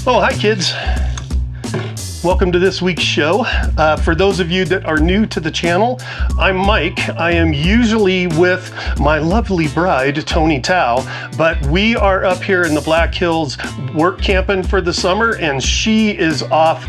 Oh, hi kids. Welcome to this week's show. For those of you that are new to the channel, I'm Mike. I am usually with my lovely bride, Toni Tao, but we are up here in the Black Hills work camping for the summer, and she is off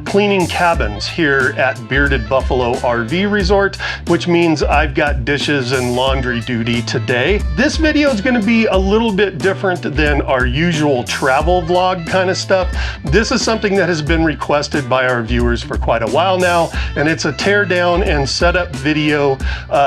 cleaning cabins here at Bearded Buffalo RV Resort, which means I've got dishes and laundry duty today. This video is going to be a little bit different than our usual travel vlog kind of stuff. This is something that has been requested by our viewers for quite a while now, and it's a tear down and setup video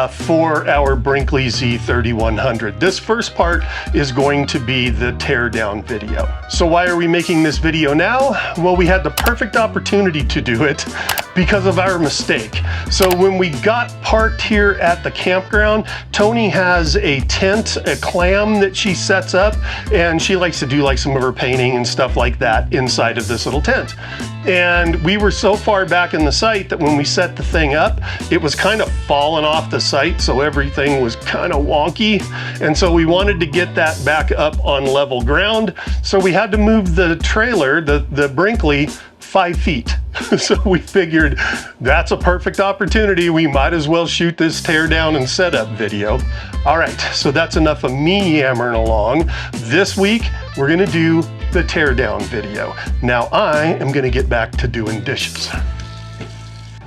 for our Brinkley Z3100. This first part is going to be the tear down video. So why are we making this video now? Well, we had the perfect opportunity to do it because of our mistake. So when we got parked here at the campground, Toni has a tent, a clam that she sets up, and she likes to do like some of her painting and stuff like that inside of this little tent. And we were so far back in the site that when we set the thing up, it was kind of falling off the site, so everything was kind of wonky. And so we wanted to get that back up on level ground. So we had to move the trailer, the Brinkley, 5 feet. So we figured that's a perfect opportunity. We might as well shoot this tear down and setup video. All right, so that's enough of me yammering along. This week, we're gonna do the tear down video. Now I am gonna get back to doing dishes.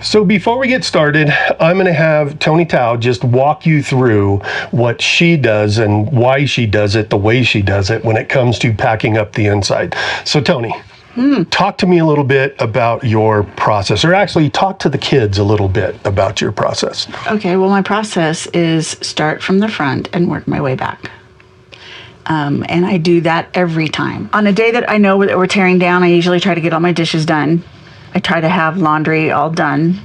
So before we get started, I'm gonna have Toni Tao just walk you through what she does and why she does it the way she does it when it comes to packing up the inside. So Toni, talk to me a little bit about your process, or actually talk to the kids a little bit about your process. Okay, well, my process is start from the front and work my way back. And I do that every time. On a day that I know that we're tearing down, I usually try to get all my dishes done. I try to have laundry all done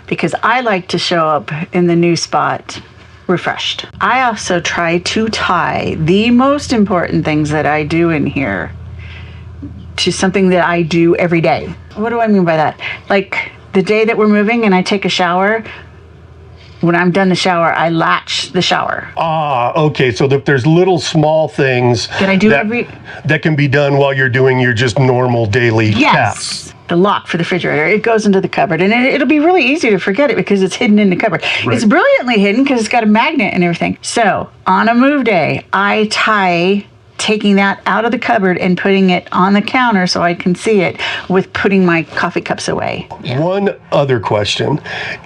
because I like to show up in the new spot refreshed. I also try to tie the most important things that I do in here to something that I do every day. What do I mean by that? Like the day that we're moving and I take a shower, when I'm done the shower, I latch the shower. Ah, okay. So there's little small things that can be done while you're doing your just normal daily tasks. The lock for the refrigerator, it goes into the cupboard, and it'll be really easy to forget it because it's hidden in the cupboard. Right. It's brilliantly hidden because it's got a magnet and everything. So on a move day, I tie taking that out of the cupboard and putting it on the counter so I can see it with putting my coffee cups away. One other question.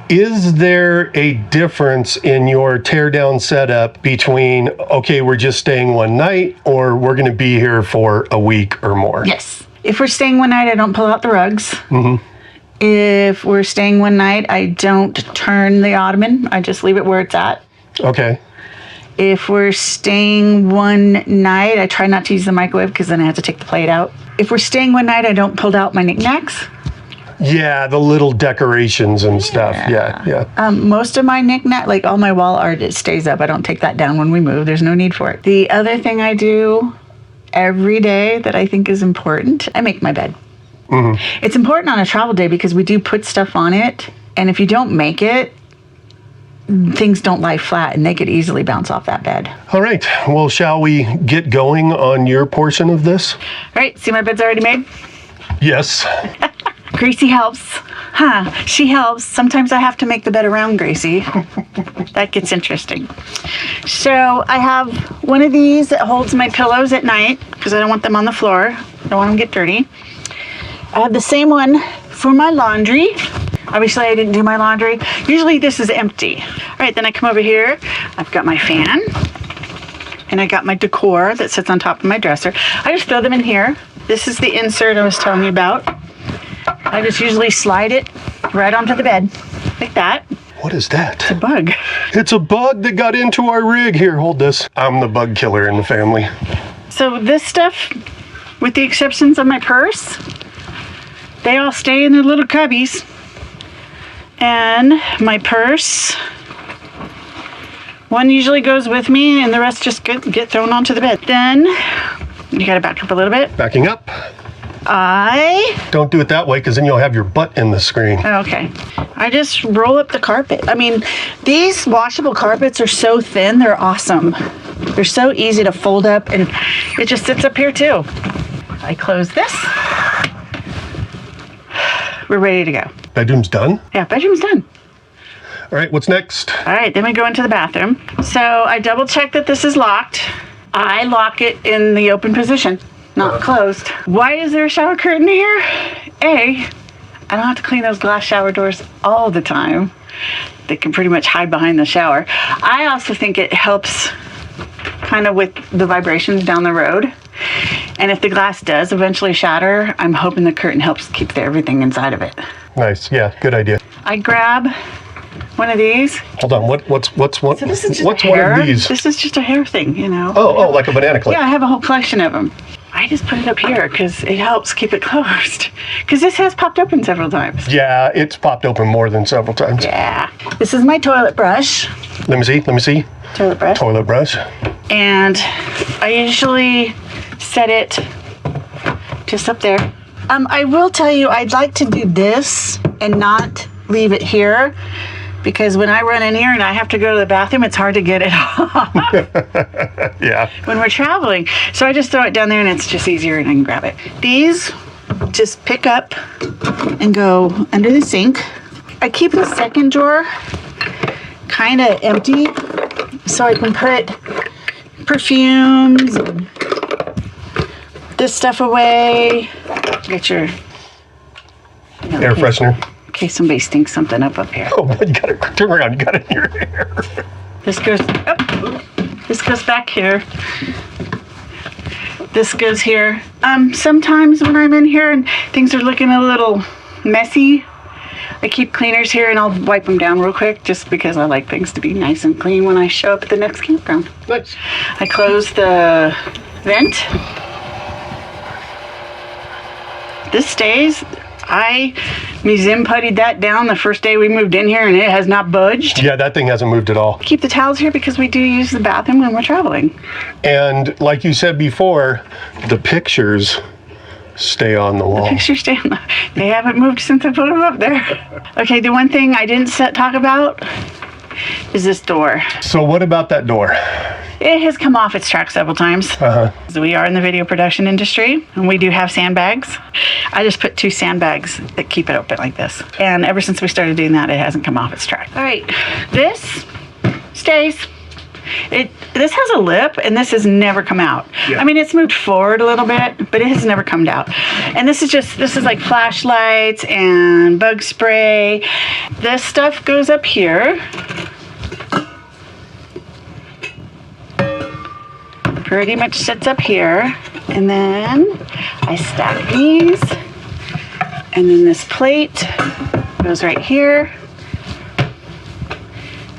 Is there a difference in your tear down setup between, okay, we're just staying one night, or we're going to be here for a week or more? Yes. If we're staying one night, I don't pull out the rugs. Mm-hmm. If we're staying one night, I don't turn the ottoman. I just leave it where it's at. Okay. If we're staying one night, I try not to use the microwave because then I have to take the plate out. If we're staying one night, I don't pull out my knickknacks. Yeah, the little decorations and stuff. Yeah. Most of my knickknack, like all my wall art, it stays up. I don't take that down when we move. There's no need for it. The other thing I do every day that I think is important, I make my bed. Mm-hmm. It's important on a travel day because we do put stuff on it. And if you don't make it, things don't lie flat and they could easily bounce off that bed. All right, well, shall we get going on your portion of this? All right, see my bed's already made? Yes. Gracie helps. She helps. Sometimes I have to make the bed around Gracie. That gets interesting. So I have one of these that holds my pillows at night because I don't want them on the floor. I don't want them to get dirty. I have the same one for my laundry. Obviously, I didn't do my laundry. Usually, this is empty. All right, then I come over here. I've got my fan, and I got my decor that sits on top of my dresser. I just throw them in here. This is the insert I was telling you about. I just usually slide it right onto the bed, like that. What is that? It's a bug. It's a bug that got into our rig. Here, hold this. I'm the bug killer in the family. So this stuff, with the exceptions of my purse, they all stay in their little cubbies. And my purse, one usually goes with me and the rest just get thrown onto the bed. Then, you gotta back up a little bit. Backing up. Don't do it that way because then you'll have your butt in the screen. Okay. I just roll up the carpet. I mean, these washable carpets are so thin, they're awesome. They're so easy to fold up and it just sits up here too. I close this. We're ready to go. Bedroom's done? Yeah, bedroom's done. All right, what's next? All right, then we go into the bathroom. So I double check that this is locked. I lock it in the open position, not closed. Why is there a shower curtain here? A, I don't have to clean those glass shower doors all the time. They can pretty much hide behind the shower. I also think it helps kind of with the vibrations down the road. And if the glass does eventually shatter, I'm hoping the curtain helps keep everything inside of it. Nice, yeah, good idea. I grab one of these. Hold on, what's So this is just what's hair. one of these? This is just a hair thing, you know. Oh, like a banana clip. Yeah, I have a whole collection of them. I just put it up here because it helps keep it closed. Because this has popped open several times. Yeah, it's popped open more than several times. Yeah. This is my toilet brush. Let me see. Toilet brush. Toilet brush. And I usually set it just up there. I will tell you, I'd like to do this and not leave it here, because when I run in here and I have to go to the bathroom, it's hard to get it off. Yeah. When we're traveling. So I just throw it down there and it's just easier and I can grab it. These just pick up and go under the sink. I keep the second drawer kind of empty so I can put perfumes and this stuff away. Get your Air freshener. in case somebody stinks something up here. Oh, you gotta turn around. You got it in your hair. This goes up. This goes back here. This goes here. Sometimes when I'm in here and things are looking a little messy, I keep cleaners here and I'll wipe them down real quick just because I like things to be nice and clean when I show up at the next campground. Nice. I close the vent. This stays. I museum puttied that down the first day we moved in here and it has not budged. Yeah, that thing hasn't moved at all. Keep the towels here because we do use the bathroom when we're traveling. And like you said before, the pictures stay on the wall. Pictures stay on they haven't moved since I put them up there. Okay, the one thing I didn't talk about is this door. So what about that door? It has come off its track several times. So we are in the video production industry and we do have sandbags. I just put 2 sandbags that keep it open like this. And ever since we started doing that, it hasn't come off its track. All right, this stays. This has a lip and this has never come out. Yeah. I mean, it's moved forward a little bit, but it has never come out. And this is like flashlights and bug spray. This stuff goes up here. Pretty much sits up here. And then I stack these. And then this plate goes right here.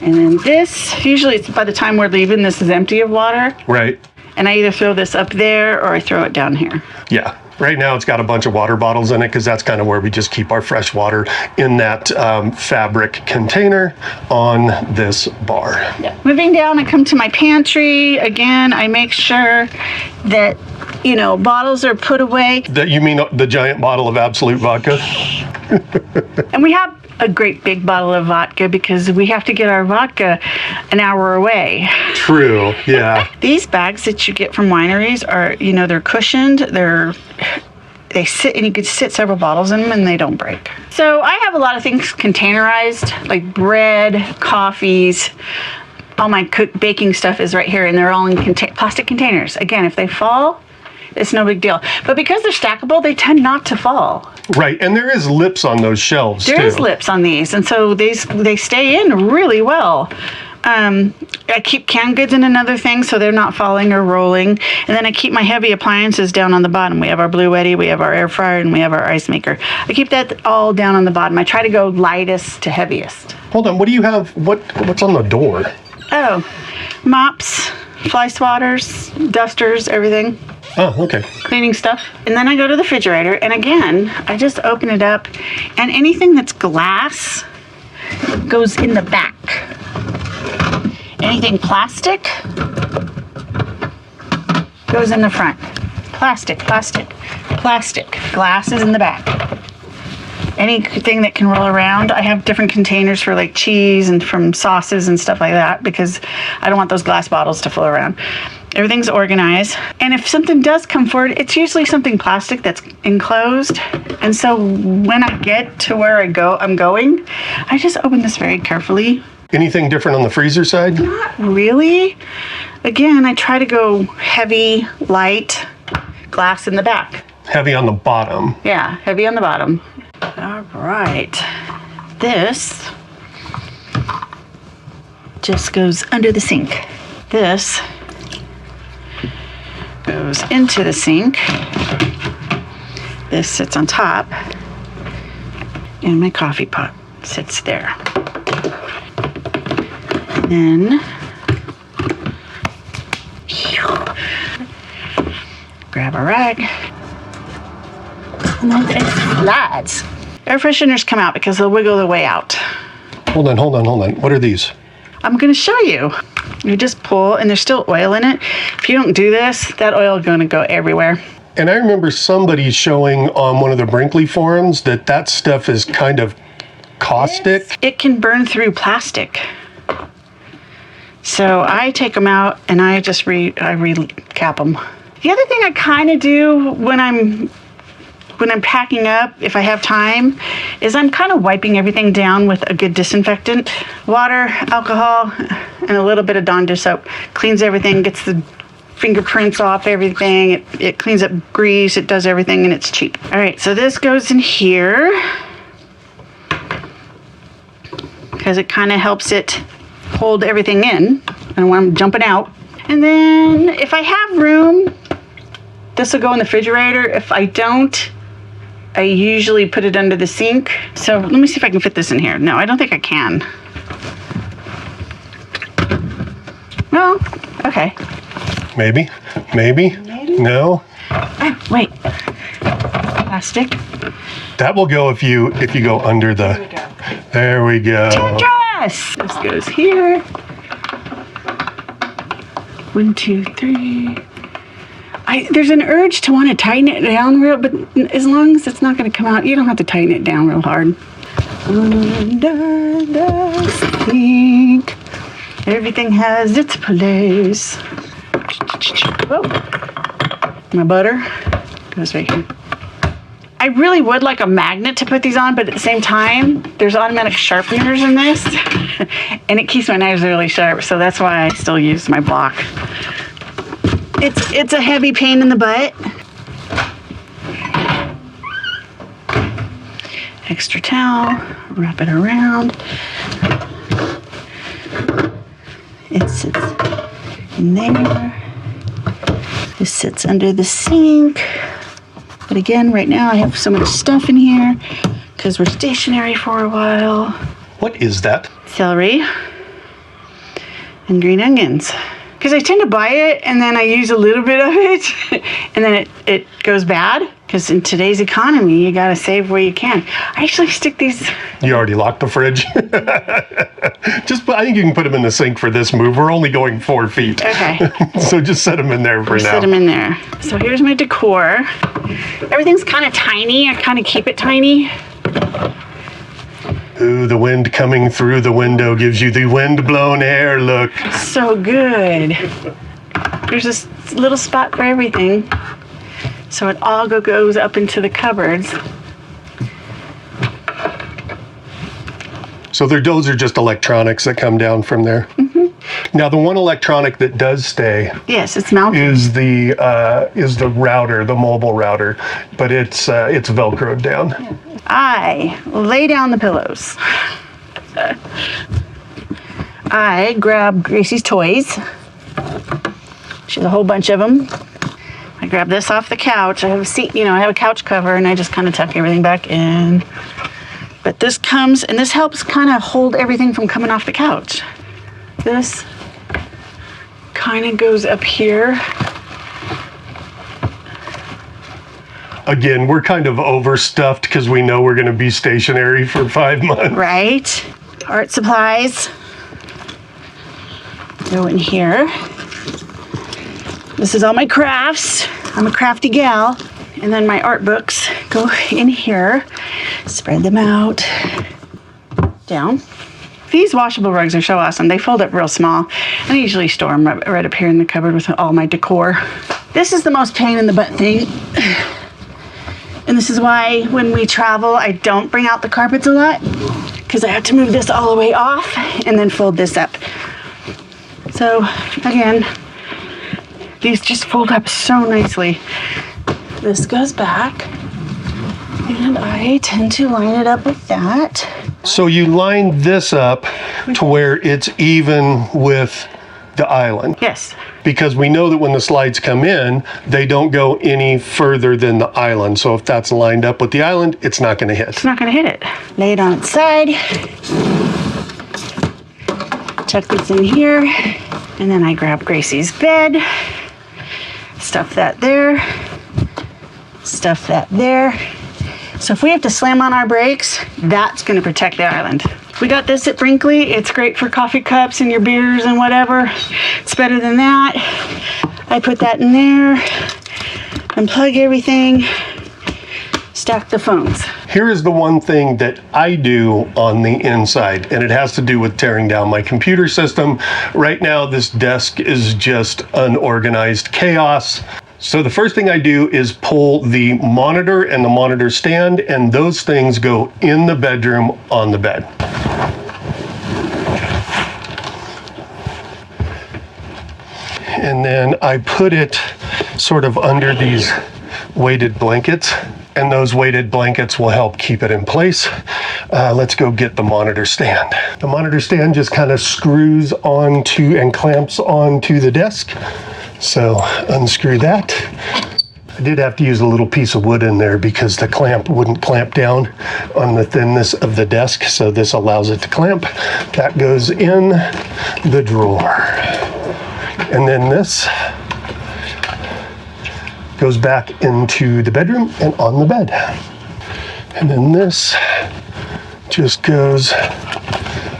And then this, usually it's by the time we're leaving, this is empty of water. Right. And I either throw this up there or I throw it down here. Yeah. Right now it's got a bunch of water bottles in it because that's kind of where we just keep our fresh water in that fabric container on this bar. Yeah. Moving down, I come to my pantry. Again, I make sure that, bottles are put away. That you mean the giant bottle of Absolute vodka? And we have a great big bottle of vodka because we have to get our vodka an hour away. True, yeah. These bags that you get from wineries are, they're cushioned, they sit, and you could sit several bottles in them and they don't break. So I have a lot of things containerized, like bread, coffees. All my baking stuff is right here and they're all in plastic containers. Again, if they fall, it's no big deal. But because they're stackable, they tend not to fall. Right, and there is lips on those shelves too. There is lips on these, and so they stay in really well. I keep canned goods in another thing so they're not falling or rolling. And then I keep my heavy appliances down on the bottom. We have our Blue Eddy, we have our air fryer, and we have our ice maker. I keep that all down on the bottom. I try to go lightest to heaviest. Hold on, what do you have? What's on the door? Oh, mops, fly swatters, dusters, everything. Oh, okay. Cleaning stuff. And then I go to the refrigerator, and again, I just open it up, and anything that's glass goes in the back. Anything plastic goes in the front. Plastic. Glass is in the back. Anything that can roll around. I have different containers for like cheese and from sauces and stuff like that because I don't want those glass bottles to flow around. Everything's organized. And if something does come forward, it's usually something plastic that's enclosed. And so when I get to where I'm going, I just open this very carefully. Anything different on the freezer side? Not really. Again, I try to go heavy, light, glass in the back. Heavy on the bottom. Yeah, heavy on the bottom. All right. This just goes under the sink. This goes into the sink. This sits on top. And my coffee pot sits there. And then grab a rag. And then it slides. Air fresheners come out because they'll wiggle their way out. Hold on. What are these? I'm going to show you. You just pull, and there's still oil in it. If you don't do this, that oil is going to go everywhere. And I remember somebody showing on one of the Brinkley forums that stuff is kind of caustic. It can burn through plastic. So I take them out and I just recap them. The other thing I kind of do when I'm packing up, if I have time, is I'm kind of wiping everything down with a good disinfectant. Water, alcohol, and a little bit of Dawn dish soap. Cleans everything, gets the fingerprints off everything. It cleans up grease, it does everything, and it's cheap. All right, so this goes in here because it kind of helps it hold everything in. I don't want them jumping out. And then if I have room, this will go in the refrigerator. If I don't, I usually put it under the sink. So let me see if I can fit this in here. No, I don't think I can. No, okay. Maybe. No. Oh, wait. Plastic. That will go if you go under the. There we go. Yes. This goes here. 1, 2, 3. There's an urge to want to tighten it down real, but as long as it's not going to come out, you don't have to tighten it down real hard. Under the sink. Everything has its place. Whoa. My butter goes right here. I really would like a magnet to put these on, but at the same time, there's automatic sharpeners in this, and it keeps my knives really sharp, so that's why I still use my block. It's a heavy pain in the butt. Extra towel, wrap it around. It sits in there. This sits under the sink. But again, right now I have so much stuff in here because we're stationary for a while. What is that? Celery and green onions. Because I tend to buy it and then I use a little bit of it and then it goes bad. Because in today's economy, you got to save where you can. I actually stick these. You already locked the fridge? I think you can put them in the sink for this move. We're only going 4 feet. Okay. So just set them in there for now. Set them in there. So here's my decor. Everything's kind of tiny. I kind of keep it tiny. Ooh, the wind coming through the window gives you the wind-blown air look. So good. There's this little spot for everything. So it all goes up into the cupboards. So those are just electronics that come down from there. Mm-hmm. Now the one electronic that does stay, yes, it's mounted, is the router, the mobile router, but it's Velcroed down. I lay down the pillows. I grab Gracie's toys. She has a whole bunch of them. I grab this off the couch. I have a seat, I have a couch cover, and I just kind of tuck everything back in. But this comes, and this helps kind of hold everything from coming off the couch. This kind of goes up here. Again, we're kind of overstuffed because we know we're going to be stationary for 5 months. Right. Art supplies go in here. This is all my crafts. I'm a crafty gal. And then my art books go in here. Spread them out. Down. These washable rugs are so awesome. They fold up real small. And I usually store them right up here in the cupboard with all my decor. This is the most pain in the butt thing. And this is why when we travel, I don't bring out the carpets a lot, because I have to move this all the way off and then fold this up. So again, these just fold up so nicely. This goes back, and I tend to line it up with that. So you line this up to where it's even with the island. Yes. Because we know that when the slides come in, they don't go any further than the island. So if that's lined up with the island, it's not going to hit. It's not going to hit it. Lay it on its side. Tuck this in here. And then I grab Gracie's bed. Stuff that there. Stuff that there. So if we have to slam on our brakes, that's going to protect the island. We got this at Brinkley. It's great for coffee cups and your beers and whatever. It's better than that. I put that in there, unplug everything, stack the phones. Here is the one thing that I do on the inside, and it has to do with tearing down my computer system. Right now, this desk is just unorganized chaos. So the first thing I do is pull the monitor and the monitor stand, and those things go in the bedroom on the bed. And then I put it sort of under these weighted blankets, and those weighted blankets will help keep it in place. Let's go get the monitor stand. The monitor stand just kind of screws onto and clamps onto the desk. So unscrew that. I did have to use a little piece of wood in there because the clamp wouldn't clamp down on the thinness of the desk, so this allows it to clamp. That goes in the drawer. And then this goes back into the bedroom and on the bed. And then this just goes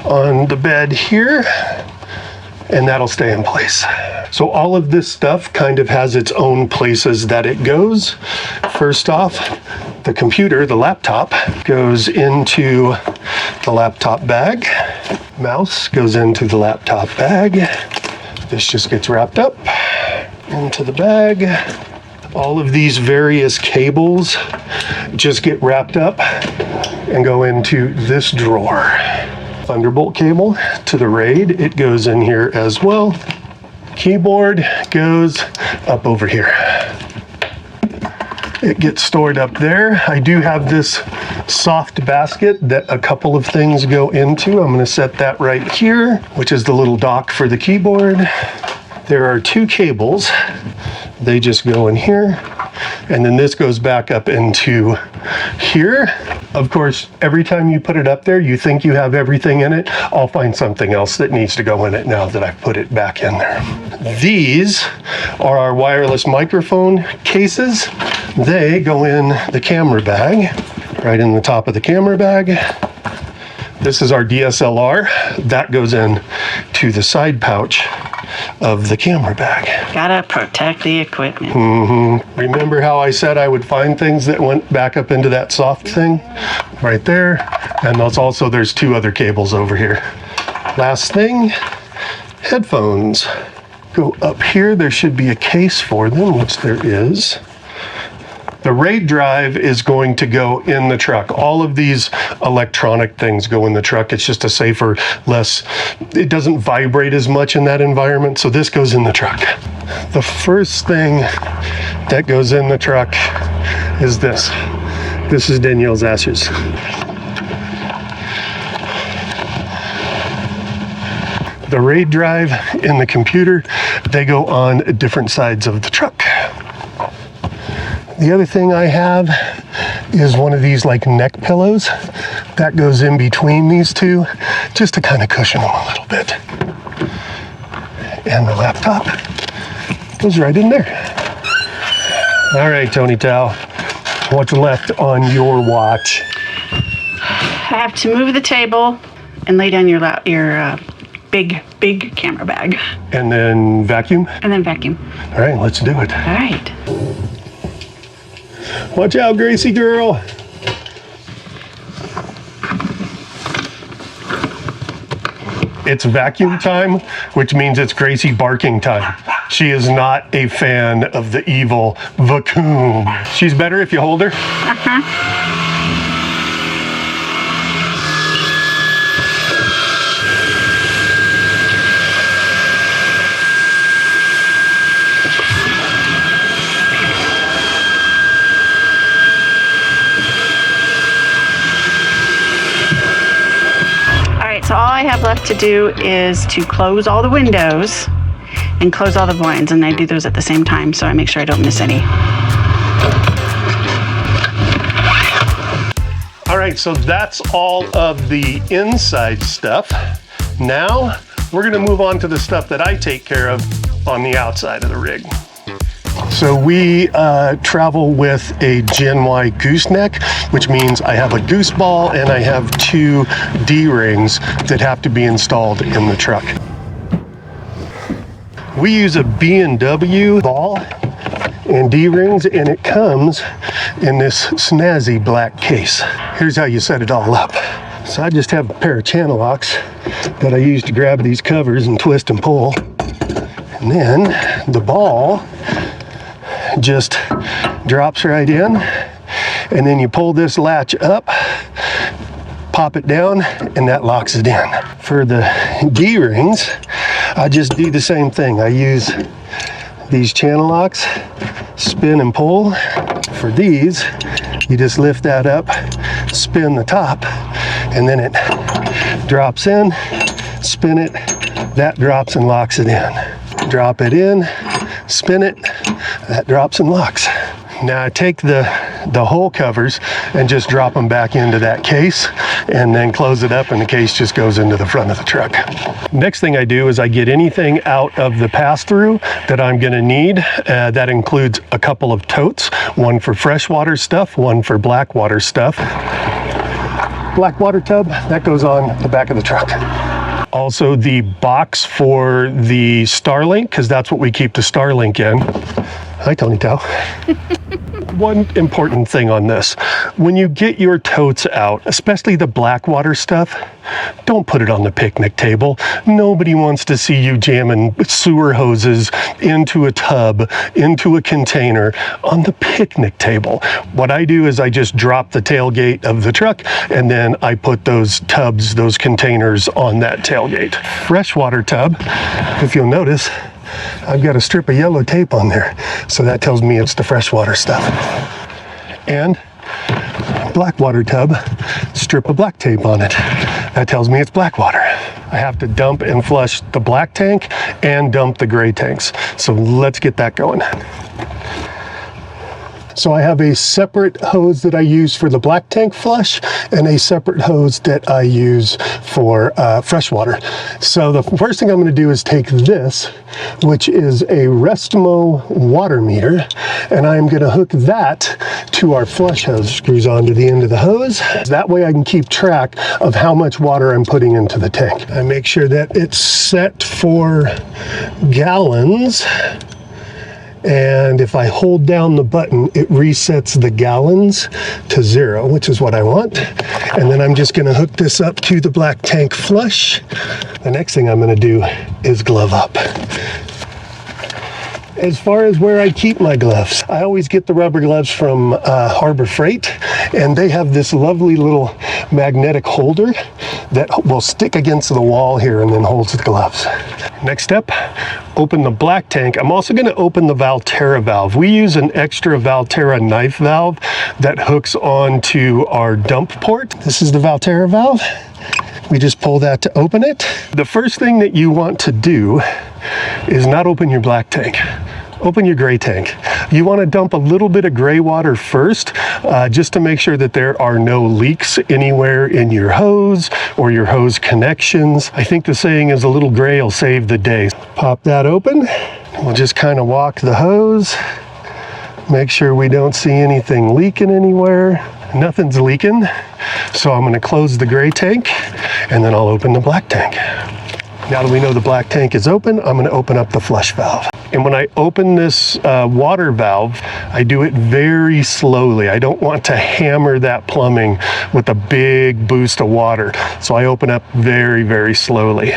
on the bed here, and that'll stay in place. So all of this stuff kind of has its own places that it goes. First off, the computer, the laptop, goes into the laptop bag. Mouse goes into the laptop bag. This just gets wrapped up into the bag. All of these various cables just get wrapped up and go into this drawer. Thunderbolt cable to the RAID, it goes in here as well. Keyboard goes up over here. It gets stored up there. I do have this soft basket that a couple of things go into. I'm going to set that right here, which is the little dock for the keyboard. There are two cables. They just go in here, and then this goes back up into here. Of course, every time you put it up there, you think you have everything in it. I'll find something else that needs to go in it now that I've put it back in there. These are our wireless microphone cases. They go in the camera bag, right in the top of the camera bag. This is our DSLR. That goes in to the side pouch of the camera bag. Gotta protect the equipment. Remember how I said I would find things that went back up into that soft thing? Right there. And there's two other cables over here. Last thing, headphones. Go up here. There should be a case for them, which there is. The RAID drive is going to go in the truck. All of these electronic things go in the truck. It's just a safer, it doesn't vibrate as much in that environment. So this goes in the truck. The first thing that goes in the truck is this. This is Danielle's ashes. The RAID drive and the computer, they go on different sides of the truck. The other thing I have is one of these like neck pillows that goes in between these two just to kind of cushion them a little bit. And the laptop goes right in there. All right, Toni Tao, what's left on your watch? I have to move the table and lay down your big camera bag. And then vacuum? And then vacuum. All right, let's do it. All right. Watch out, Gracie girl. It's vacuum time, which means it's Gracie barking time. She is not a fan of the evil vacuum. She's better if you hold her. So all I have left to do is to close all the windows and close all the blinds, and I do those at the same time so I make sure I don't miss any. All right, so that's all of the inside stuff. Now we're gonna move on to the stuff that I take care of on the outside of the rig. So we travel with a Gen Y gooseneck, which means I have a goose ball and I have 2 D-rings that have to be installed in the truck. We use a B&W ball and D-rings, and it comes in this snazzy black case. Here's how you set it all up. So I just have a pair of channel locks that I use to grab these covers and twist and pull. And then the ball just drops right in, and then you pull this latch up, pop it down, and that locks it in. For the D-rings, I just do the same thing. I use these channel locks, spin and pull. For these, you just lift that up, spin the top, and then it drops in, spin it, that drops and locks it in. Drop it in, spin it, that drops and locks. Now I take the hole covers and just drop them back into that case and then close it up, and the case just goes into the front of the truck. Next thing I do is I get anything out of the pass-through that I'm gonna need. That includes a couple of totes, one for freshwater stuff, one for blackwater stuff. Blackwater tub, that goes on the back of the truck. Also the box for the Starlink, because that's what we keep the Starlink in. Hi, Toni Tao. One important thing on this, when you get your totes out, especially the blackwater stuff, don't put it on the picnic table. Nobody wants to see you jamming sewer hoses into a tub, into a container on the picnic table. What I do is I just drop the tailgate of the truck, and then I put those tubs, those containers on that tailgate. Freshwater tub, if you'll notice, I've got a strip of yellow tape on there, so that tells me it's the freshwater stuff. And blackwater tub, strip of black tape on it. That tells me it's blackwater. I have to dump and flush the black tank and dump the gray tanks. So let's get that going. So I have a separate hose that I use for the black tank flush and a separate hose that I use for freshwater. So the first thing I'm going to do is take this, which is a Restmo water meter, and I'm going to hook that to our flush hose. Screws onto the end of the hose. That way I can keep track of how much water I'm putting into the tank. I make sure that it's set for gallons. And if I hold down the button, it resets the gallons to 0, which is what I want. And then I'm just gonna hook this up to the black tank flush. The next thing I'm gonna do is glove up. As far as where I keep my gloves, I always get the rubber gloves from Harbor Freight, and they have this lovely little magnetic holder that will stick against the wall here and then holds the gloves. Next step, open the black tank. I'm also going to open the Valterra valve. We use an extra Valterra knife valve that hooks onto our dump port. This is the Valterra valve. We just pull that to open it. The first thing that you want to do is not open your black tank. Open your gray tank. You want to dump a little bit of gray water first, just to make sure that there are no leaks anywhere in your hose or your hose connections. I think the saying is a little gray will save the day. Pop that open. We'll just kind of walk the hose. Make sure we don't see anything leaking anywhere. Nothing's leaking. So I'm going to close the gray tank, and then I'll open the black tank. Now that we know the black tank is open, I'm going to open up the flush valve. And when I open this water valve, I do it very slowly. I don't want to hammer that plumbing with a big boost of water. So I open up very, very slowly.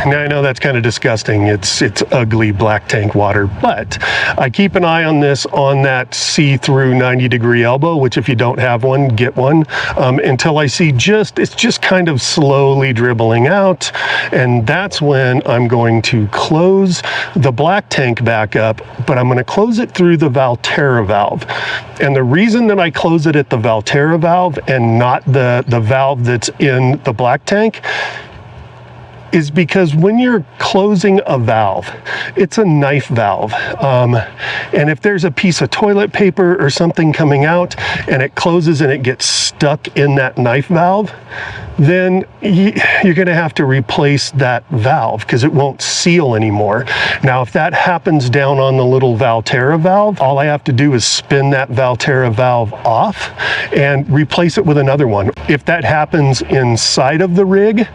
Now I know that's kind of disgusting. It's ugly black tank water, but I keep an eye on this on that see-through 90-degree elbow, which if you don't have one, get one, until I see it's just kind of slowly dribbling out. And that's when I'm going to close the black tank back up, but I'm going to close it through the Valterra valve. And the reason that I close it at the Valterra valve and not the valve that's in the black tank is because when you're closing a valve, it's a knife valve. And if there's a piece of toilet paper or something coming out and it closes and it gets stuck in that knife valve, then you're going to have to replace that valve because it won't seal anymore. Now, if that happens down on the little Valterra valve, all I have to do is spin that Valterra valve off and replace it with another one. If that happens inside of the rig,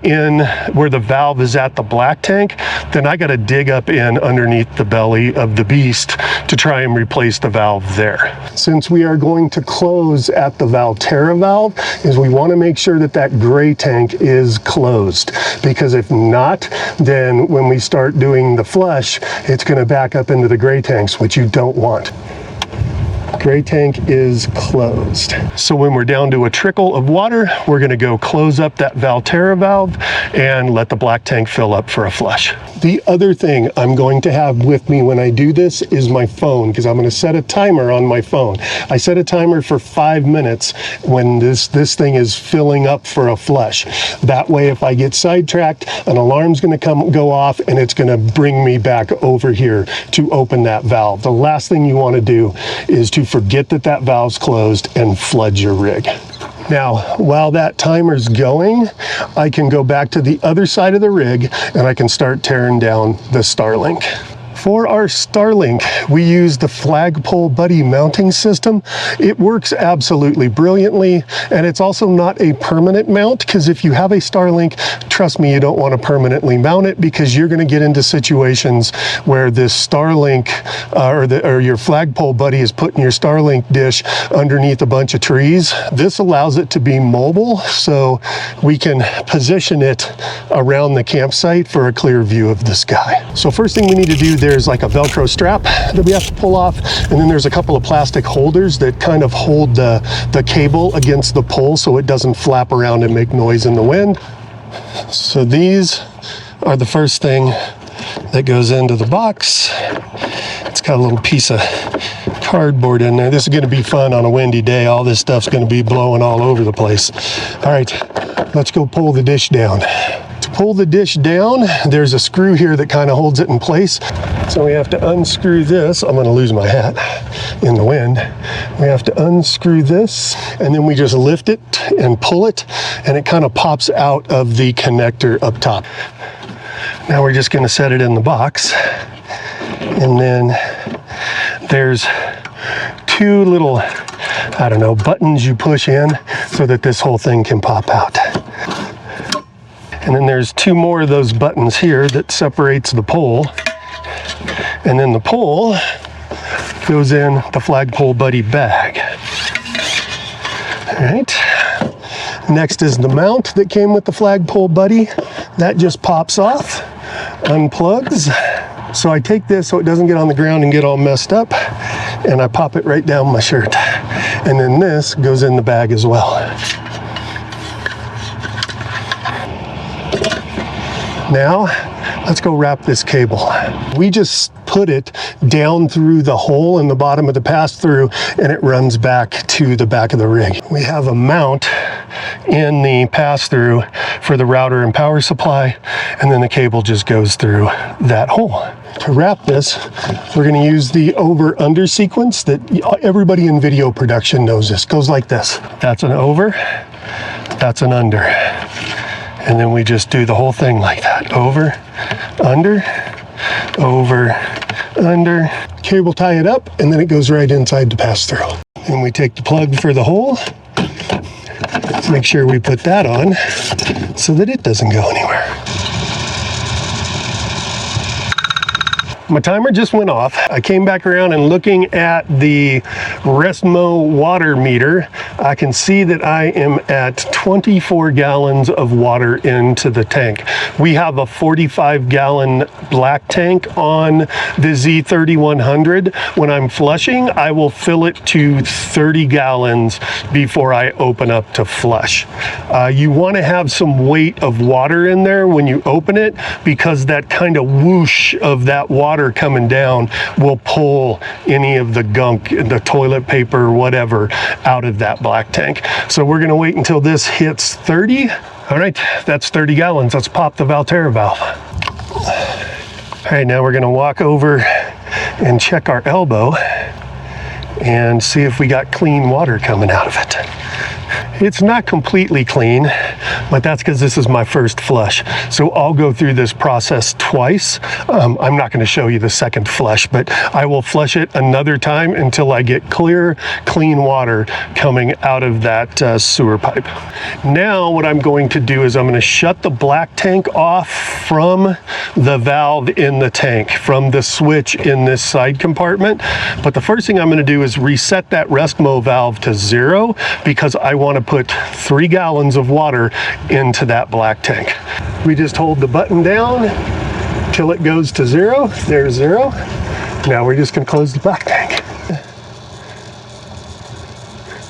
in where the valve is at the black tank, then I got to dig up in underneath the belly of the beast to try and replace the valve there. Since we are going to close at the Valterra valve, is we want to make sure that gray tank is closed, because if not, then when we start doing the flush, it's going to back up into the gray tanks, which you don't want. Gray tank is closed. So when we're down to a trickle of water, we're going to go close up that Valterra valve and let the black tank fill up for a flush. The other thing I'm going to have with me when I do this is my phone, because I'm going to set a timer on my phone. I set a timer for 5 minutes when this thing is filling up for a flush. That way, if I get sidetracked, an alarm's going to go off and it's going to bring me back over here to open that valve. The last thing you want to do is to forget that valve's closed and flood your rig. Now, while that timer's going, I can go back to the other side of the rig and I can start tearing down the Starlink. For our Starlink, we use the Flagpole Buddy mounting system. It works absolutely brilliantly, and it's also not a permanent mount, because if you have a Starlink, trust me, you don't want to permanently mount it, because you're going to get into situations where this Starlink or your Flagpole Buddy is putting your Starlink dish underneath a bunch of trees. This allows it to be mobile, so we can position it around the campsite for a clear view of the sky. So first thing we need to do, there's like a Velcro strap that we have to pull off, and then there's a couple of plastic holders that kind of hold the cable against the pole so it doesn't flap around and make noise in the wind. So these are the first thing that goes into the box. It's got a little piece of cardboard in there. This is going to be fun on a windy day. All this stuff's going to be blowing all over the place. All right, let's go pull the dish down. To pull the dish down, there's a screw here that kind of holds it in place. So we have to unscrew this. I'm going to lose my hat in the wind. We have to unscrew this, and then we just lift it and pull it, and it kind of pops out of the connector up top. Now we're just going to set it in the box, and then there's two little, I don't know, buttons you push in so that this whole thing can pop out. And then there's two more of those buttons here that separates the pole. And then the pole goes in the Flagpole Buddy bag. All right. Next is the mount that came with the Flagpole Buddy. That just pops off, unplugs. So I take this so it doesn't get on the ground and get all messed up, and I pop it right down my shirt. And then this goes in the bag as well. Now, let's go wrap this cable. We just put it down through the hole in the bottom of the pass-through, and it runs back to the back of the rig. We have a mount in the pass-through for the router and power supply, and then the cable just goes through that hole. To wrap this, we're going to use the over-under sequence that everybody in video production knows. This goes like this. That's an over, that's an under. And then we just do the whole thing like that. Over, under, cable tie it up, and then it goes right inside the pass-through. And we take the plug for the hole, make sure we put that on so that it doesn't go anywhere. My timer just went off. I came back around and looking at the Resmo water meter, I can see that I am at 24 gallons of water into the tank. We have a 45-gallon black tank on the Z3100. When I'm flushing, I will fill it to 30 gallons before I open up to flush. You want to have some weight of water in there when you open it, because that kind of whoosh of that water coming down will pull any of the gunk, the toilet paper or whatever, out of that black tank. So we're going to wait until this hits 30. All right, that's 30 gallons. Let's pop the Valterra valve. All right, now we're going to walk over and check our elbow and see if we got clean water coming out of it. It's not completely clean, but that's because this is my first flush. So I'll go through this process twice. I'm not going to show you the second flush, but I will flush it another time until I get clear, clean water coming out of that sewer pipe. Now what I'm going to do is I'm going to shut the black tank off from the valve in the tank, from the switch in this side compartment. But the first thing I'm going to do is reset that Resmo valve to 0, because I want to put 3 gallons of water into that black tank. We just hold the button down till it goes to 0. There's 0. Now we're just going to close the black tank.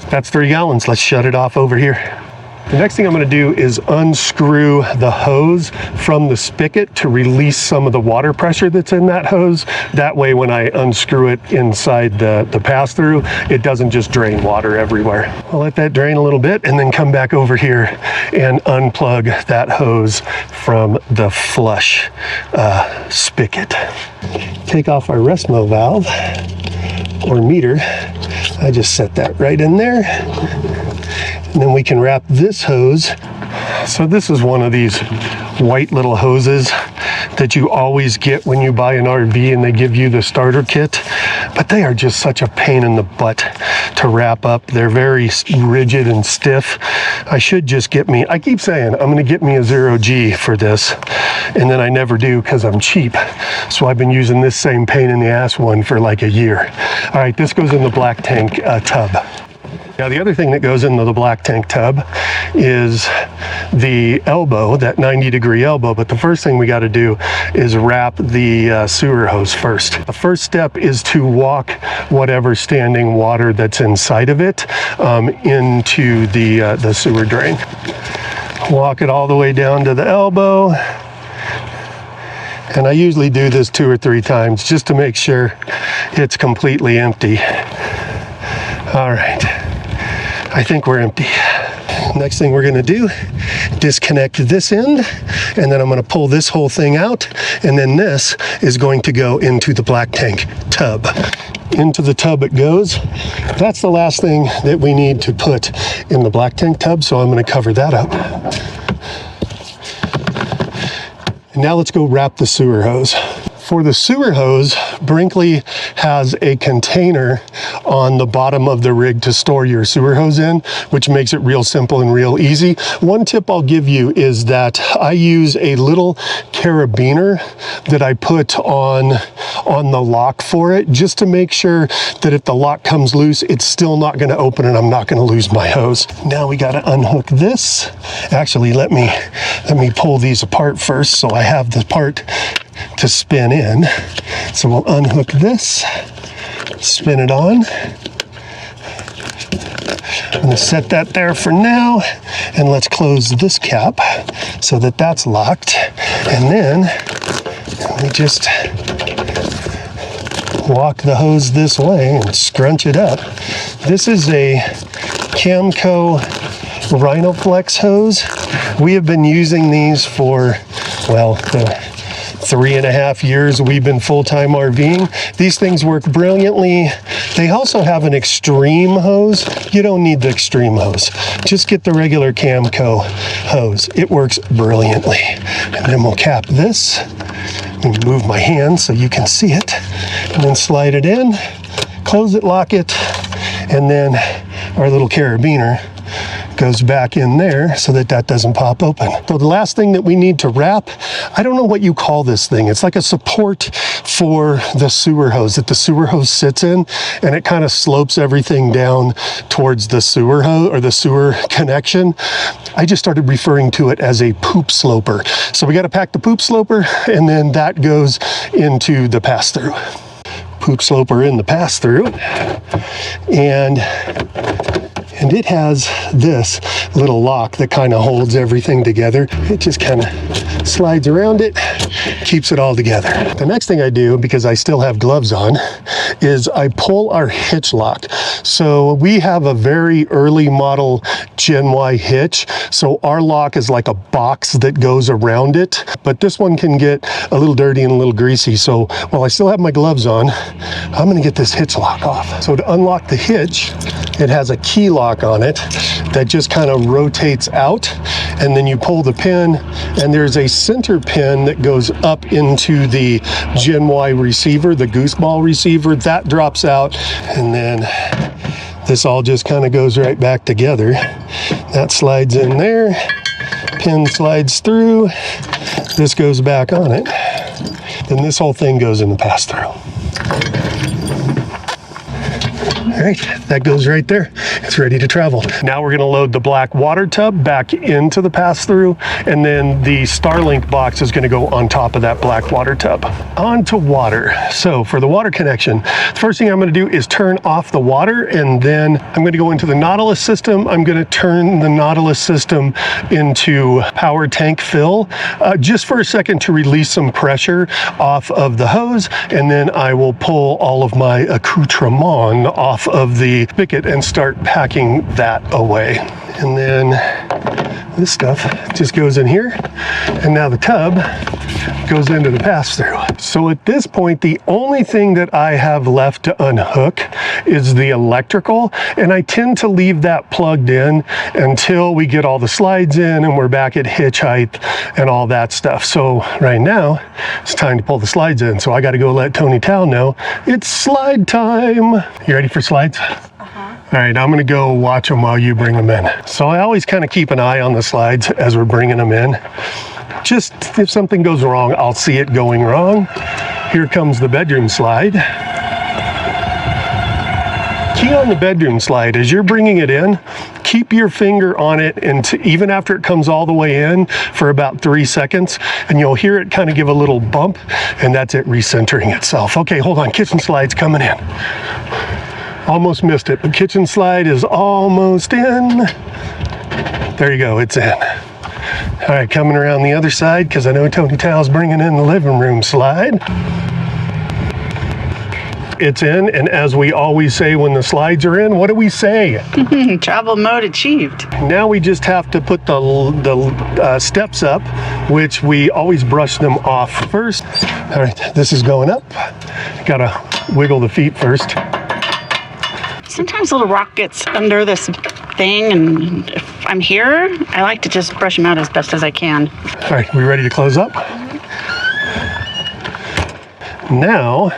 That's 3 gallons. Let's shut it off over here. The next thing I'm going to do is unscrew the hose from the spigot to release some of the water pressure that's in that hose. That way when I unscrew it inside the pass-through, it doesn't just drain water everywhere. I'll let that drain a little bit and then come back over here and unplug that hose from the flush spigot. Take off our Resmo valve or meter. I just set that right in there. And then we can wrap this hose. So this is one of these white little hoses that you always get when you buy an RV and they give you the starter kit, but they are just such a pain in the butt to wrap up. They're very rigid and stiff. I should just get me, I keep saying I'm going to get me a 0G for this, and then I never do because I'm cheap. So I've been using this same pain in the ass one for like a year. All right, this goes in the black tank tub. Now the other thing that goes into the black tank tub is the elbow, that 90-degree elbow. But the first thing we got to do is wrap the sewer hose first. The first step is to walk whatever standing water that's inside of it into the sewer drain. Walk it all the way down to the elbow. And I usually do this 2 or 3 times just to make sure it's completely empty. All right. I think we're empty. Next thing we're going to do, disconnect this end, and then I'm going to pull this whole thing out, and then this is going to go into the black tank tub. Into the tub it goes. That's the last thing that we need to put in the black tank tub, so I'm going to cover that up. And now let's go wrap the sewer hose. For the sewer hose, Brinkley has a container on the bottom of the rig to store your sewer hose in, which makes it real simple and real easy. One tip I'll give you is that I use a little carabiner that I put on the lock for it, just to make sure that if the lock comes loose, it's still not going to open and I'm not going to lose my hose. Now we got to unhook this. Actually, let me pull these apart first so I have the part to spin in. So we'll unhook this, spin it on. I'm going to set that there for now, and let's close this cap so that that's locked. And then we just walk the hose this way and scrunch it up. This is a Camco Rhinoflex hose. We have been using these for, well, 3.5 years we've been full-time RVing. These things work brilliantly. They also have an extreme hose. You don't need the extreme hose. Just get the regular Camco hose. It works brilliantly. And then we'll cap this. Let me move my hand so you can see it. And then slide it in, close it, lock it, and then our little carabiner goes back in there so that that doesn't pop open. So the last thing that we need to wrap, I don't know what you call this thing. It's like a support for the sewer hose that the sewer hose sits in, and it kind of slopes everything down towards the sewer hose or the sewer connection. I just started referring to it as a poop sloper. So we got to pack the poop sloper, and then that goes into the pass-through. Poop sloper in the pass-through, and it has this little lock that kind of holds everything together. It just kind of slides around it, keeps it all together. The next thing I do, because I still have gloves on, is I pull our hitch lock. So we have a very early model Gen Y hitch, so our lock is like a box that goes around it, but this one can get a little dirty and a little greasy. So while I still have my gloves on, I'm gonna get this hitch lock off. So to unlock the hitch, it has a key lock on it that just kind of rotates out, and then you pull the pin, and there's a center pin that goes up into the Gen Y receiver, the goose ball receiver, that drops out, and then this all just kind of goes right back together. That slides in there, pin slides through, this goes back on it, then this whole thing goes in the pass-through. All right, that goes right there. It's ready to travel. Now we're gonna load the black water tub back into the pass-through, and then the Starlink box is gonna go on top of that black water tub. On to water. So for the water connection, the first thing I'm gonna do is turn off the water, and then I'm gonna go into the Nautilus system. I'm gonna turn the Nautilus system into power tank fill, just for a second to release some pressure off of the hose, and then I will pull all of my accoutrement off of the spigot and start packing that away. And then this stuff just goes in here, and now the tub goes into the pass-through. So at this point, the only thing that I have left to unhook is the electrical, and I tend to leave that plugged in until we get all the slides in and we're back at hitch height and all that stuff. So right now, it's time to pull the slides in. So I got to go let Toni Tao know it's slide time. You ready for slides? All right, I'm gonna go watch them while you bring them in. So I always kind of keep an eye on the slides as we're bringing them in. Just if something goes wrong, I'll see it going wrong. Here comes the bedroom slide. Key on the bedroom slide, as you're bringing it in, keep your finger on it and even after it comes all the way in for about 3 seconds, and you'll hear it kind of give a little bump, and that's it recentering itself. Okay, hold on, kitchen slide's coming in. Almost missed it, but kitchen slide is almost in. There you go, it's in. All right, coming around the other side, because I know Toni Tao's bringing in the living room slide. It's in, and as we always say when the slides are in, what do we say? Travel mode achieved. Now we just have to put the steps up, which we always brush them off first. All right, this is going up. Gotta wiggle the feet first. Sometimes a little rock gets under this thing, and if I'm here, I like to just brush them out as best as I can. All right, we ready to close up? Now,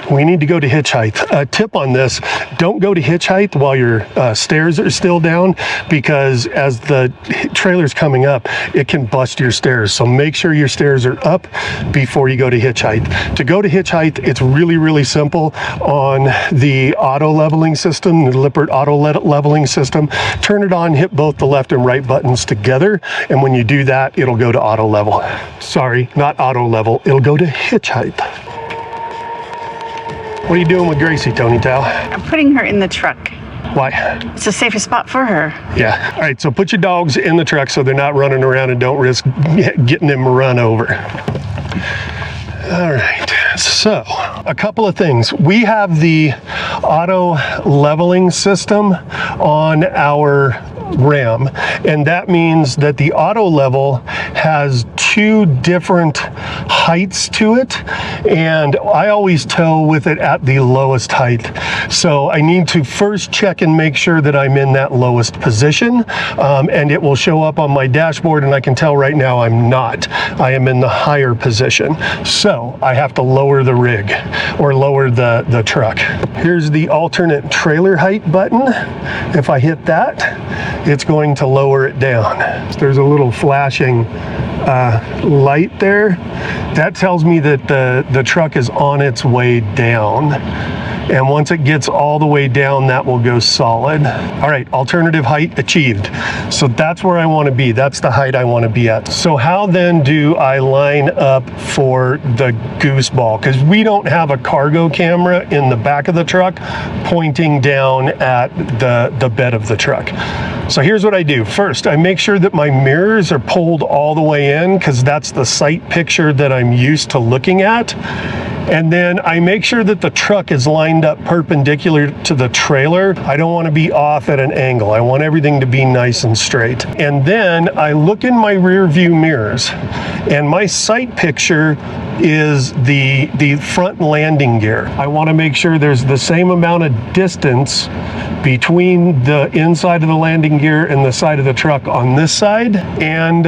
we need to go to hitch height. A tip on this, don't go to hitch height while your stairs are still down, because as the trailer's coming up, it can bust your stairs. So make sure your stairs are up before you go to hitch height. To go to hitch height, it's really, really simple. On the auto leveling system, the Lippert auto leveling system, turn it on, hit both the left and right buttons together, and when you do that, it'll go to auto level. Sorry, not auto level, it'll go to hitch height. What are you doing with Gracie, Toni Tao? I'm putting her in the truck. Why? It's the safest spot for her. Yeah. All right, so put your dogs in the truck so they're not running around and don't risk getting them run over. All right, so a couple of things. We have the auto leveling system on our Ram, and that means that the auto level has 2 different heights to it, and I always tow with it at the lowest height. So I need to first check and make sure that I'm in that lowest position, and it will show up on my dashboard, and I can tell right now I'm not. I am in the higher position. So I have to lower the rig or lower the truck. Here's the alternate trailer height button. If I hit that, it's going to lower it down. There's a little flashing light there, that tells me that the truck is on its way down. And once it gets all the way down, that will go solid. All right, alternative height achieved. So that's where I want to be. That's the height I want to be at. So how then do I line up for the goose ball? Because we don't have a cargo camera in the back of the truck pointing down at the bed of the truck. So here's what I do. First, I make sure that my mirrors are pulled all the way in, because that's the sight picture that I'm used to looking at. And then I make sure that the truck is lined up perpendicular to the trailer. I don't want to be off at an angle. I want everything to be nice and straight. And then I look in my rear view mirrors, and my sight picture is the front landing gear. I want to make sure there's the same amount of distance between the inside of the landing gear and the side of the truck on this side and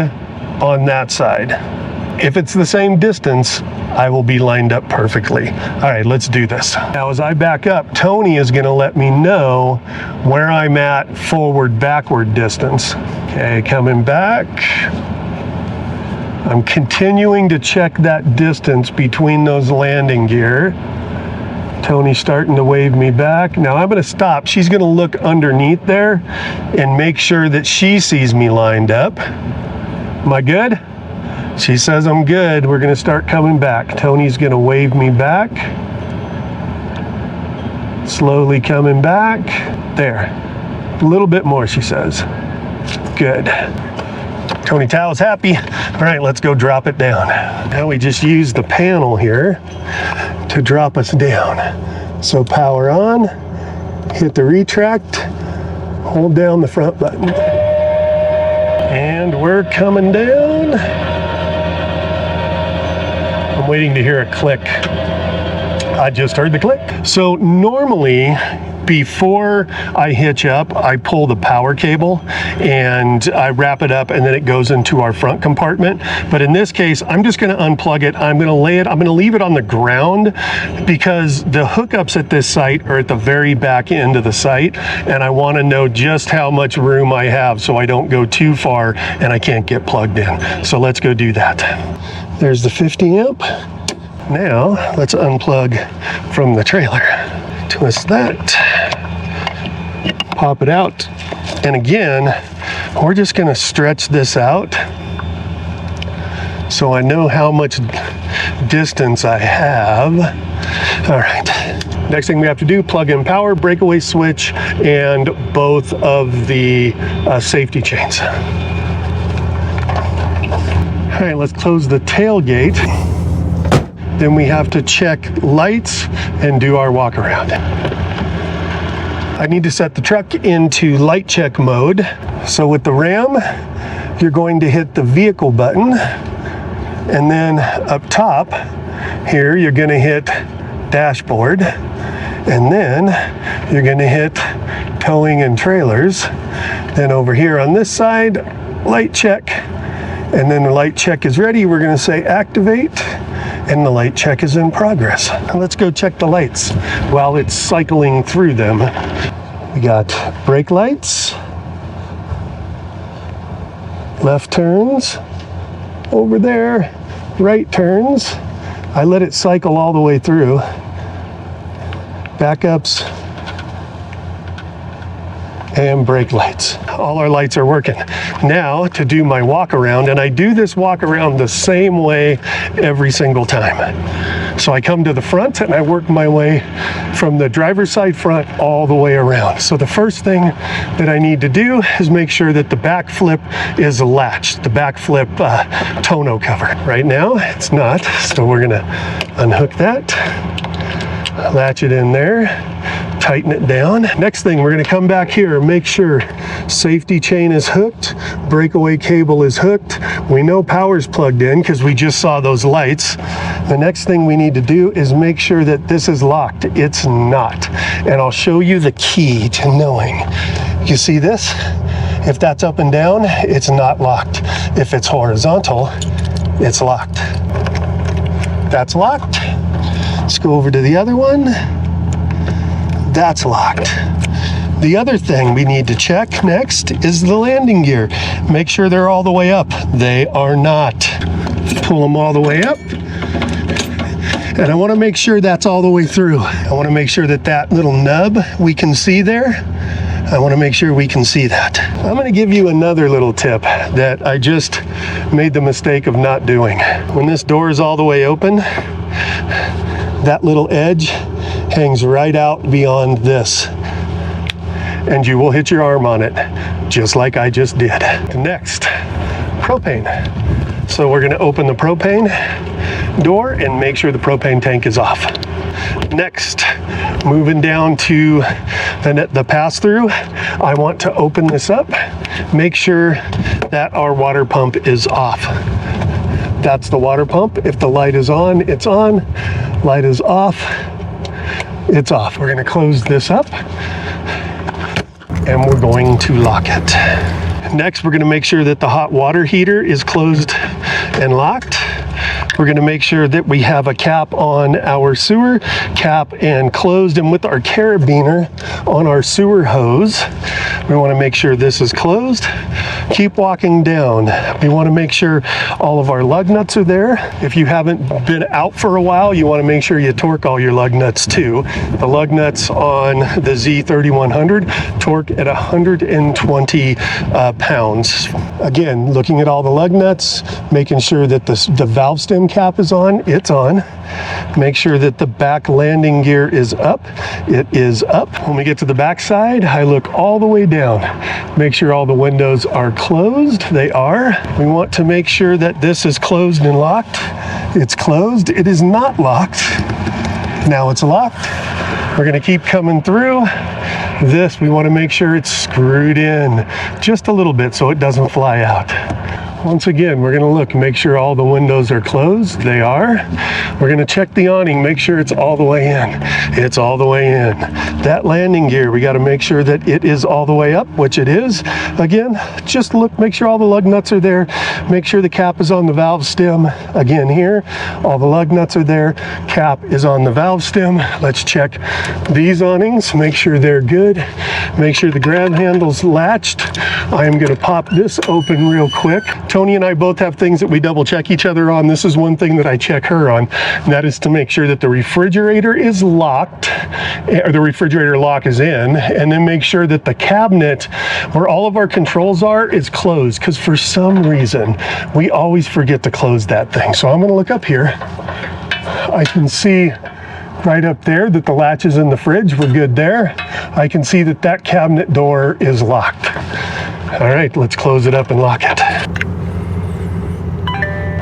on that side. If it's the same distance, I will be lined up perfectly. All right, let's do this. Now, as I back up, Toni is going to let me know where I'm at forward, backward distance. Okay, coming back. I'm continuing to check that distance between those landing gear. Toni's starting to wave me back. Now I'm going to stop. She's going to look underneath there and make sure that she sees me lined up. Am I good? She says I'm good. We're going to start coming back. Toni's going to wave me back. Slowly coming back. There. A little bit more, she says. Good. Toni Tao's happy. All right, let's go drop it down. Now we just use the panel here to drop us down. So power on, hit the retract, hold down the front button. And we're coming down. I'm waiting to hear a click. I just heard the click. So normally, before I hitch up, I pull the power cable and I wrap it up, and then it goes into our front compartment. But in this case, I'm just going to unplug it. I'm going to leave it on the ground, because the hookups at this site are at the very back end of the site, and I want to know just how much room I have so I don't go too far and I can't get plugged in. So let's go do that. There's the 50 amp. Now let's unplug from the trailer. Twist that, pop it out, and again, we're just going to stretch this out so I know how much distance I have. All right, next thing we have to do, plug in power, breakaway switch, and both of the safety chains. All right, let's close the tailgate. Then we have to check lights and do our walk around. I need to set the truck into light check mode. So with the Ram, you're going to hit the vehicle button, and then up top here, you're going to hit dashboard, and then you're going to hit towing and trailers. Then over here on this side, light check, and then the light check is ready. We're going to say activate. And the light check is in progress. Let's go check the lights while it's cycling through them. We got brake lights, left turns, over there, right turns. I let it cycle all the way through. Backups, and brake lights. All our lights are working. Now to do my walk around, and I do this walk around the same way every single time. So I come to the front and I work my way from the driver's side front all the way around. So the first thing that I need to do is make sure that the back flip is latched, the back flip tonneau cover. Right now it's not, so we're gonna unhook that, latch it in there, tighten it down. Next thing, we're going to come back here, make sure safety chain is hooked, breakaway cable is hooked. We know power's plugged in because we just saw those lights. The next thing we need to do is make sure that this is locked. It's not. And I'll show you the key to knowing. You see this? If that's up and down, it's not locked. If it's horizontal, it's locked. That's locked. Let's go over to the other one. That's locked. The other thing we need to check next is the landing gear. Make sure they're all the way up. They are not. Pull them all the way up. And I want to make sure that's all the way through. I want to make sure that that little nub we can see there. I want to make sure we can see that. I'm going to give you another little tip that I just made the mistake of not doing. When this door is all the way open, that little edge hangs right out beyond this. And you will hit your arm on it, just like I just did. Next, propane. So we're going to open the propane door and make sure the propane tank is off. Next, moving down to the pass-through, I want to open this up, make sure that our water pump is off. That's the water pump. If the light is on, it's on. Light is off, it's off. We're going to close this up and we're going to lock it. Next, we're going to make sure that the hot water heater is closed and locked. We're going to make sure that we have a cap on our sewer, cap and closed, and with our carabiner on our sewer hose, we want to make sure this is closed. Keep walking down. We want to make sure all of our lug nuts are there. If you haven't been out for a while, you want to make sure you torque all your lug nuts too. The lug nuts on the Z3100 torque at 120 pounds. Again, looking at all the lug nuts, making sure that the valve stem cap is on, it's on. Make sure that the back landing gear is up, it is up. When we get to the back side, I look all the way down. Make sure all the windows are closed, they are. We want to make sure that this is closed and locked. It's closed, it is not locked. Now it's locked. We're gonna keep coming through. This, we want to make sure it's screwed in just a little bit so it doesn't fly out. Once again, we're going to look, make sure all the windows are closed. They are. We're going to check the awning, make sure it's all the way in. It's all the way in. That landing gear, we got to make sure that it is all the way up, which it is. Again, just look, make sure all the lug nuts are there. Make sure the cap is on the valve stem. Again here, all the lug nuts are there. Cap is on the valve stem. Let's check these awnings, make sure they're good. Make sure the grab handle's latched. I am going to pop this open real quick. Toni and I both have things that we double check each other on. This is one thing that I check her on, and that is to make sure that the refrigerator is locked, or the refrigerator lock is in, and then make sure that the cabinet where all of our controls are is closed, because for some reason we always forget to close that thing. So I'm going to look up here. I can see right up there that the latch is in the fridge. We're good there. I can see that that cabinet door is locked. All right, let's close it up and lock it.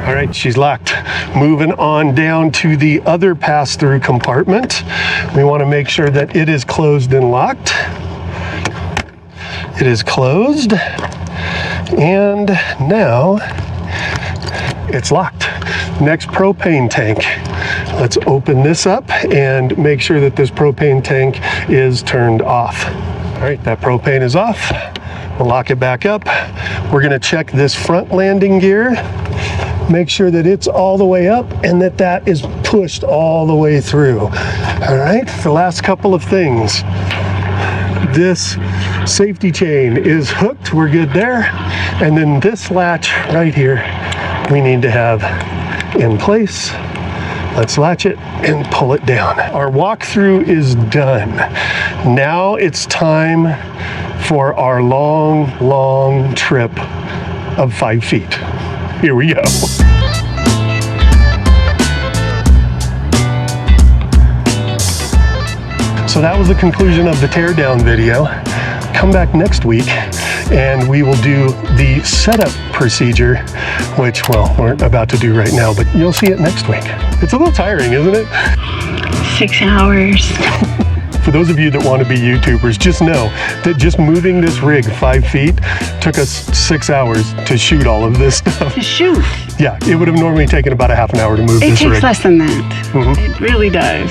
All right, she's locked. Moving on down to the other pass-through compartment. We want to make sure that it is closed and locked. It is closed. And now it's locked. Next, propane tank. Let's open this up and make sure that this propane tank is turned off. All right, that propane is off. We'll lock it back up. We're gonna check this front landing gear. Make sure that it's all the way up and that that is pushed all the way through. All right, the last couple of things. This safety chain is hooked, we're good there. And then this latch right here, we need to have in place. Let's latch it and pull it down. Our walkthrough is done. Now it's time for our long trip of 5 feet. Here we go. So that was the conclusion of the teardown video. Come back next week and we will do the setup procedure, which, well, we're about to do right now, but you'll see it next week. It's a little tiring, isn't it? 6 hours. For those of you that want to be YouTubers, just know that just moving this rig 5 feet took us 6 hours to shoot all of this stuff. To shoot? Yeah, it would have normally taken about a half an hour to move this rig. It takes less than that. It really does.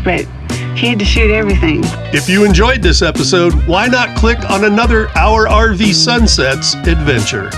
But he had to shoot everything. If you enjoyed this episode, why not click on another Our RV Sunsets adventure?